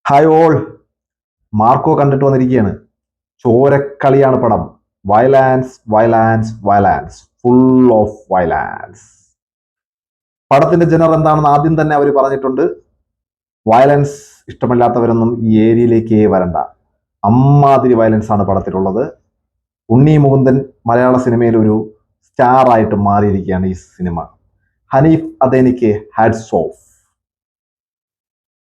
Hi all. Marco കണ്ടിട്ട് വന്നിരിക്കുകയാണ്. ചോരക്കളിയാണ് പടം. Violence violence violence, full of violence. പടത്തിന്റെ ജനർ എന്താണെന്ന് ആദ്യം തന്നെ അവർ പറഞ്ഞിട്ടുണ്ട്. വയലൻസ് ഇഷ്ടമില്ലാത്തവരൊന്നും ഈ ഏരിയയിലേക്ക് വരണ്ട. അമ്മാതിരി വയലൻസ് ആണ് പടത്തിലുള്ളത്. ഉണ്ണി മുകുന്ദൻ മലയാള സിനിമയിൽ ഒരു സ്റ്റാർ ആയിട്ട് മാറിയിരിക്കുകയാണ് ഈ സിനിമ. ഹനീഫ് അതെനിക്ക് ഹാറ്റ്സ് ഓഫ്.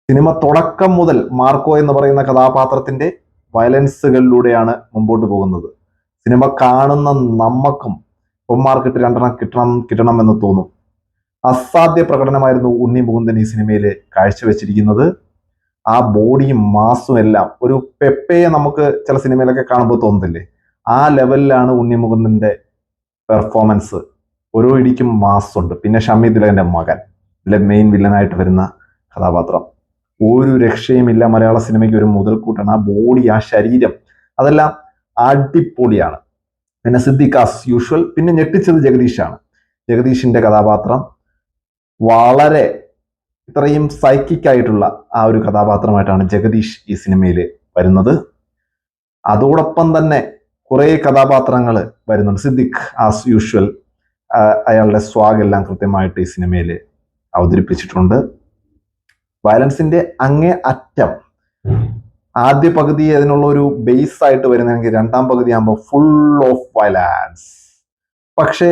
സിനിമ തുടക്കം മുതൽ മാർക്കോ എന്ന് പറയുന്ന കഥാപാത്രത്തിന്റെ വയലൻസുകളിലൂടെയാണ് മുമ്പോട്ട് പോകുന്നത്. സിനിമ കാണുന്ന നമ്മക്കും പൊന്മാർക്കിട്ട് രണ്ടെണ്ണം കിട്ടണം എന്ന് തോന്നും. അസാധ്യ പ്രകടനമായിരുന്നു ഉണ്ണി മുകുന്ദൻ ഈ സിനിമയിൽ കാഴ്ചവെച്ചിരിക്കുന്നത്. ആ ബോഡിയും മാസും എല്ലാം ഒരു പെപ്പയെ നമുക്ക് ചില സിനിമയിലൊക്കെ കാണുമ്പോൾ തോന്നുന്നില്ലേ, ആ ലെവലിലാണ് ഉണ്ണി മുകുന്ദന്റെ പെർഫോമൻസ്. ഓരോ ഇടിക്കും മാസ് ഉണ്ട്. പിന്നെ ഷമി ദിലന്റെ മകൻ, ഇതിലെ മെയിൻ വില്ലനായിട്ട് വരുന്ന കഥാപാത്രം, ഒരു രക്ഷയുമില്ല. മലയാള സിനിമയ്ക്ക് ഒരു മുതൽക്കൂട്ടാണ്. ആ ബോഡി, ആ ശരീരം, അതെല്ലാം അടിപൊളിയാണ്. പിന്നെ സിദ്ദിഖ് ആസ് യൂഷ്വൽ. പിന്നെ ഞെട്ടിച്ചത് ജഗദീഷാണ്. ജഗദീഷിന്റെ കഥാപാത്രം വളരെ ഇത്രയും സൈക്കിക് ആയിട്ടുള്ള ആ ഒരു കഥാപാത്രമായിട്ടാണ് ജഗദീഷ് ഈ സിനിമയിൽ വരുന്നത്. അതോടൊപ്പം തന്നെ കുറെ കഥാപാത്രങ്ങൾ വരുന്നുണ്ട്. സിദ്ദിഖ് ആസ് യൂഷ്വൽ അയാളുടെ സ്വാഗെല്ലാം കൃത്യമായിട്ട് ഈ സിനിമയിൽ അവതരിപ്പിച്ചിട്ടുണ്ട്. വയലൻസിന്റെ അങ്ങേ അറ്റം. ആദ്യ പകുതി അതിനുള്ള ഒരു ബേസ് ആയിട്ട് വരുന്നെങ്കിൽ രണ്ടാം പകുതി ആകുമ്പോൾ ഫുൾ ഓഫ് വയലൻസ്. പക്ഷേ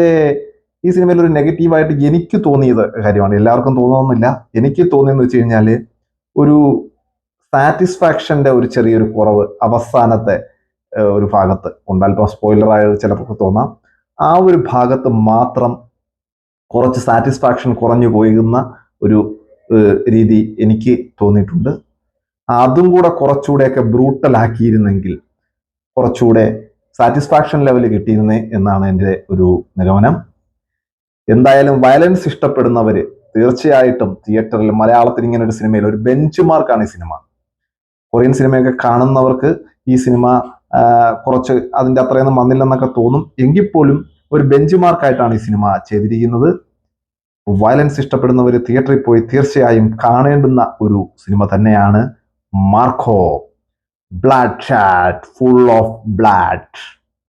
ഈ സിനിമയിൽ ഒരു നെഗറ്റീവായിട്ട് എനിക്ക് തോന്നിയത് കാര്യമാണ്, എല്ലാവർക്കും തോന്നുന്നില്ല, എനിക്ക് തോന്നിയെന്ന് വെച്ച് കഴിഞ്ഞാൽ ഒരു സാറ്റിസ്ഫാക്ഷന്റെ ഒരു ചെറിയൊരു കുറവ് അവസാനത്തെ ഒരു ഭാഗത്ത് ഉണ്ട്. അല്പം സ്പോയിലറായ ചിലപ്പോൾ തോന്നാം. ആ ഒരു ഭാഗത്ത് മാത്രം കുറച്ച് സാറ്റിസ്ഫാക്ഷൻ കുറഞ്ഞു പോയിരുന്ന ഒരു രീതി എനിക്ക് തോന്നിയിട്ടുണ്ട്. അതും കൂടെ കുറച്ചുകൂടെയൊക്കെ ബ്രൂട്ടൽ ആക്കിയിരുന്നെങ്കിൽ കുറച്ചുകൂടെ സാറ്റിസ്ഫാക്ഷൻ ലെവൽ കിട്ടിയിരുന്നേ എന്നാണ് എൻ്റെ ഒരു നിഗമനം. എന്തായാലും വയലൻസ് ഇഷ്ടപ്പെടുന്നവര് തീർച്ചയായിട്ടും തിയേറ്ററിൽ, മലയാളത്തിൽ ഇങ്ങനെ ഒരു സിനിമയിൽ ഒരു ബെഞ്ച് മാർക്കാണ് ഈ സിനിമ. കൊറിയൻ സിനിമയൊക്കെ കാണുന്നവർക്ക് ഈ സിനിമ കുറച്ച് അതിൻ്റെ അത്രയൊന്നും വന്നില്ലെന്നൊക്കെ തോന്നും. എങ്കിൽ പോലും ഒരു ബെഞ്ച് മാർക്കായിട്ടാണ് ഈ സിനിമ ചെയ്തിരിക്കുന്നത്. വയലൻസ് ഇഷ്ടപ്പെടുന്നവർ തിയേറ്ററിൽ പോയി തീർച്ചയായും കാണേണ്ടുന്ന ഒരു സിനിമ തന്നെയാണ് Marco. Blood shalt, full of blood.